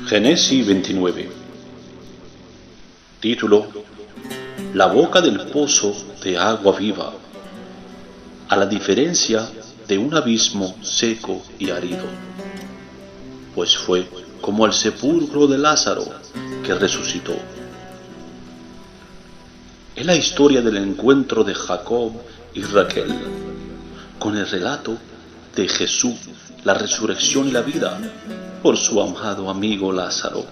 Génesis 29. Título: La boca del pozo de agua viva, a la diferencia de un abismo seco y árido, pues fue como el sepulcro de Lázaro que resucitó. Es la historia del encuentro de Jacob y Raquel con el relato de Jesús, la resurrección y la vida por su amado amigo Lázaro.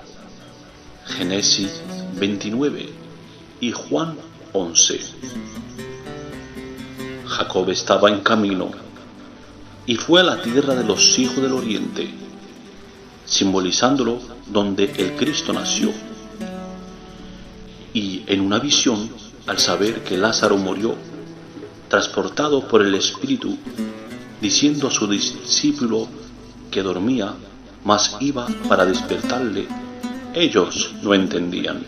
Génesis 29 y Juan 11. Jacob estaba en camino y fue a la tierra de los hijos del oriente, simbolizándolo donde el Cristo nació. Y en una visión, al saber que Lázaro murió, transportado por el Espíritu, diciendo a su discípulo que dormía, mas iba para despertarle, ellos no entendían.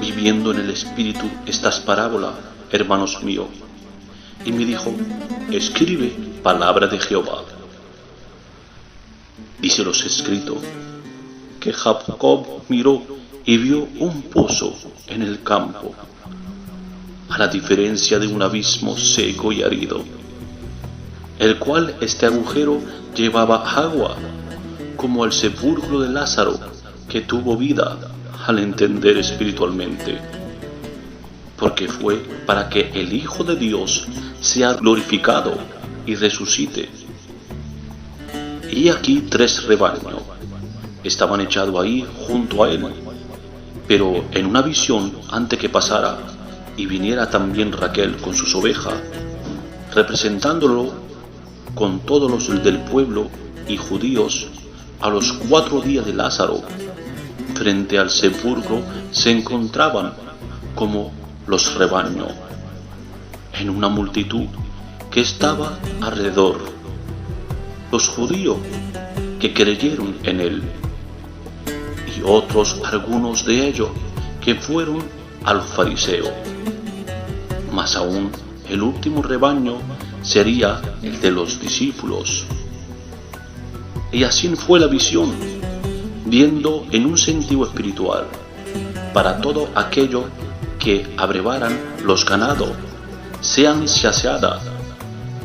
Viviendo en el Espíritu estas parábolas, hermanos míos, y me dijo: escribe palabra de Jehová. Dice los escritos que Jacob miró y vio un pozo en el campo, a la diferencia de un abismo seco y árido, el cual este agujero llevaba agua, como el sepulcro de Lázaro, que tuvo vida al entender espiritualmente, porque fue para que el Hijo de Dios sea glorificado y resucite. Y aquí 3 rebaños estaban echados ahí junto a él, pero en una visión, antes que pasara y viniera también Raquel con sus ovejas, representándolo con todos los del pueblo y judíos, a los 4 días de Lázaro, frente al sepulcro se encontraban como los rebaños, en una multitud que estaba alrededor, los judíos que creyeron en él, y otros algunos de ellos que fueron al fariseo. Más aún, el último rebaño sería el de los discípulos. Y así fue la visión, viendo en un sentido espiritual, para todo aquello que abrevaran los ganados, sean saciadas,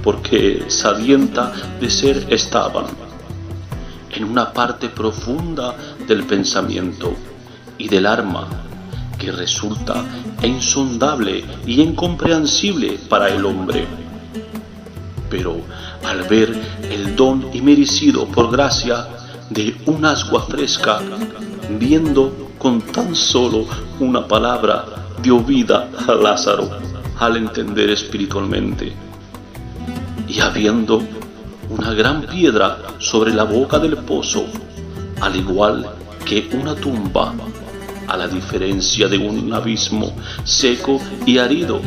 porque sedienta de ser estaban, en una parte profunda del pensamiento y del alma, que resulta insondable y incomprensible para el hombre. Pero al ver el don inmerecido por gracia de un agua fresca, viendo con tan solo una palabra, dio vida a Lázaro al entender espiritualmente. Y habiendo una gran piedra sobre la boca del pozo, al igual que una tumba, a la diferencia de un abismo seco y árido,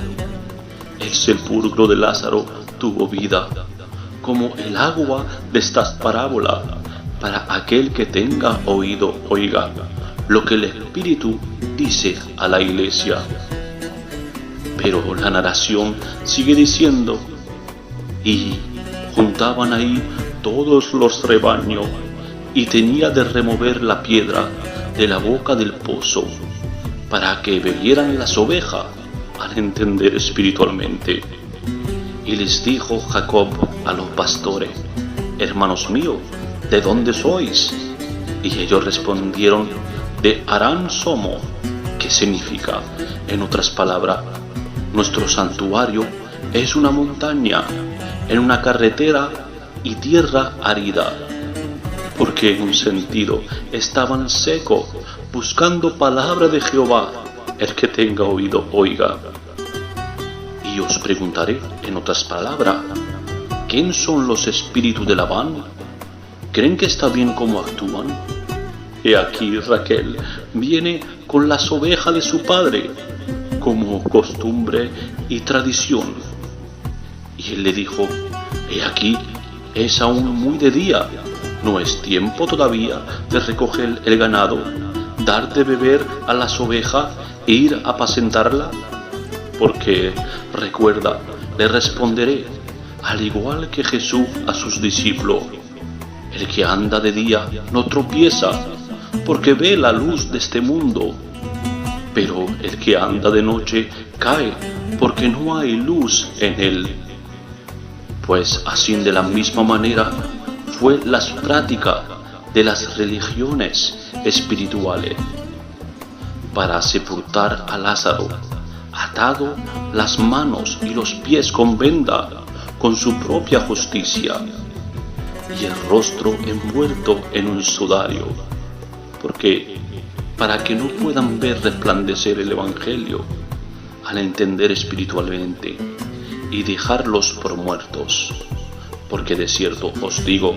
el sepulcro de Lázaro tuvo vida, como el agua de estas parábolas. Para aquel que tenga oído, oiga lo que el Espíritu dice a la iglesia. Pero la narración sigue diciendo: y juntaban ahí todos los rebaños, y tenía de remover la piedra de la boca del pozo, para que bebieran las ovejas, al entender espiritualmente. Y les dijo Jacob a los pastores: hermanos míos, ¿de dónde sois? Y ellos respondieron: de Harán somos, que significa, en otras palabras, nuestro santuario es una montaña, en una carretera y tierra árida, porque en un sentido estaban secos, buscando palabra de Jehová. El que tenga oído, oiga. Y os preguntaré, en otras palabras, ¿quién son los espíritus de Labán? ¿Creen que está bien cómo actúan? He aquí Raquel viene con las ovejas de su padre, como costumbre y tradición. Y él le dijo: he aquí, es aún muy de día, no es tiempo todavía de recoger el ganado, dar de beber a las ovejas e ir a apacentarla. Porque, recuerda, le responderé, al igual que Jesús a sus discípulos: El que anda de día no tropieza, porque ve la luz de este mundo. Pero el que anda de noche cae, porque no hay luz en él. Pues así de la misma manera fue la práctica de las religiones espirituales, para sepultar a Lázaro, atado las manos y los pies con venda, con su propia justicia, y el rostro envuelto en un sudario, porque para que no puedan ver resplandecer el Evangelio al entender espiritualmente y dejarlos por muertos. Porque de cierto os digo,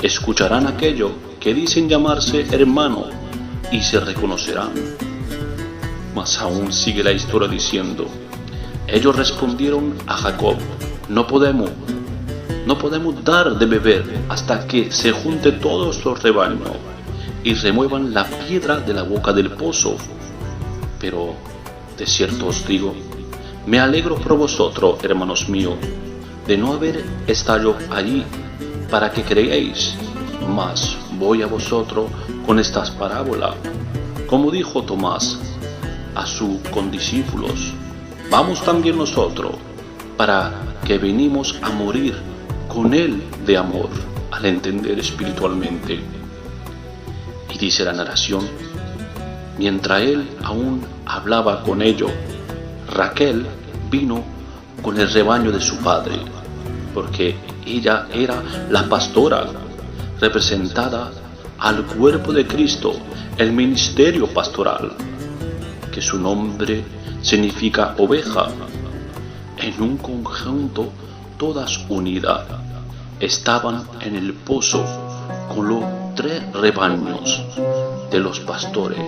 escucharán aquello que dicen llamarse hermano y se reconocerán. Mas aún sigue la historia diciendo: ellos respondieron a Jacob: no podemos dar de beber hasta que se junte todos los rebaños y remuevan la piedra de la boca del pozo. Pero de cierto os digo, me alegro por vosotros, hermanos míos, de no haber estado allí, para que creáis. Mas voy a vosotros con estas parábolas, como dijo Tomás a sus condiscípulos: vamos también nosotros, para que venimos a morir con él de amor, al entender espiritualmente. Y dice la narración: mientras él aún hablaba con ellos, Raquel vino con el rebaño de su padre, porque ella era la pastora, representada al cuerpo de Cristo, el ministerio pastoral, que su nombre significa oveja. En un conjunto, todas unidas, estaban en el pozo con los 3 rebaños de los pastores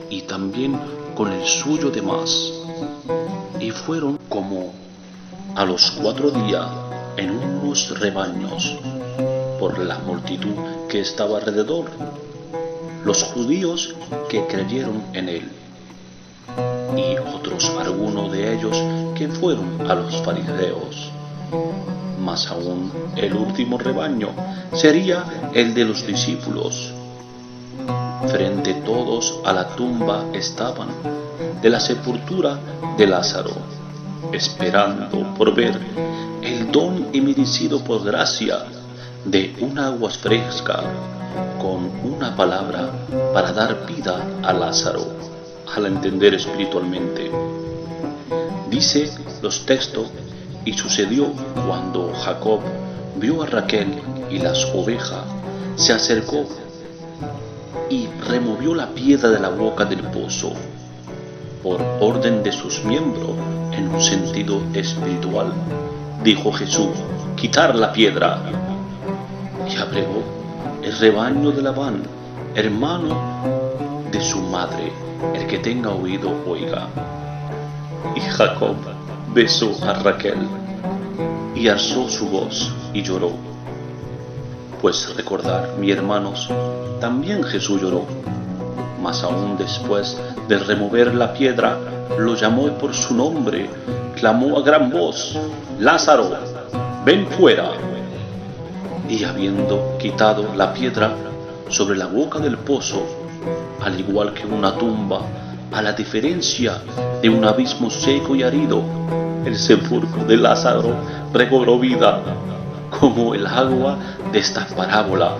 y también con el suyo de más. Y fueron como a los 4 días en unos rebaños por la multitud que estaba alrededor, los judíos que creyeron en él, y otros algunos de ellos que fueron a los fariseos. Más aún el último rebaño sería el de los discípulos. Frente todos a la tumba estaban de la sepultura de Lázaro, esperando por ver el don inmerecido por gracia de un agua fresca, con una palabra para dar vida a Lázaro, al entender espiritualmente. Dice los textos: y sucedió cuando Jacob vio a Raquel y las ovejas, se acercó y removió la piedra de la boca del pozo, por orden de sus miembros, en un sentido espiritual. Dijo Jesús: quitar la piedra. Y agregó: el rebaño de Labán, hermano de su madre, el que tenga oído oiga. Y Jacob besó a Raquel y alzó su voz y lloró. Pues recordar, mis hermanos, también Jesús lloró, mas aún después de remover la piedra, lo llamó por su nombre, clamó a gran voz: Lázaro, ven fuera. Y habiendo quitado la piedra sobre la boca del pozo, al igual que una tumba, a la diferencia de un abismo seco y árido, el sepulcro de Lázaro recobró vida, como el agua de esta parábola.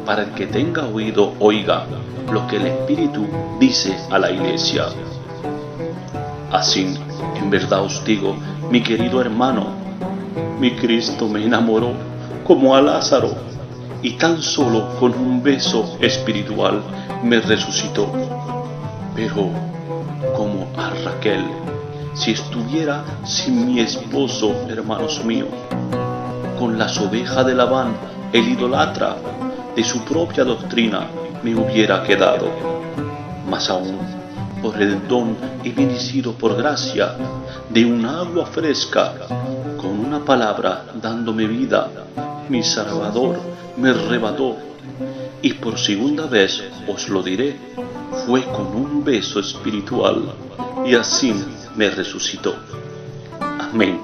Para el que tenga oído, oiga lo que el Espíritu dice a la iglesia. Así, en verdad os digo, mi querido hermano, mi Cristo me enamoró como a Lázaro, y tan solo con un beso espiritual me resucitó. Pero como a Raquel, si estuviera sin mi esposo, hermanos míos, con las ovejas de Labán, el idolatra de su propia doctrina, me hubiera quedado. Mas aún, por el don inmerecido por gracia de un agua fresca, con una palabra dándome vida, mi Salvador me arrebató, y por segunda vez os lo diré, fue con un beso espiritual, y así me resucitó. Amén.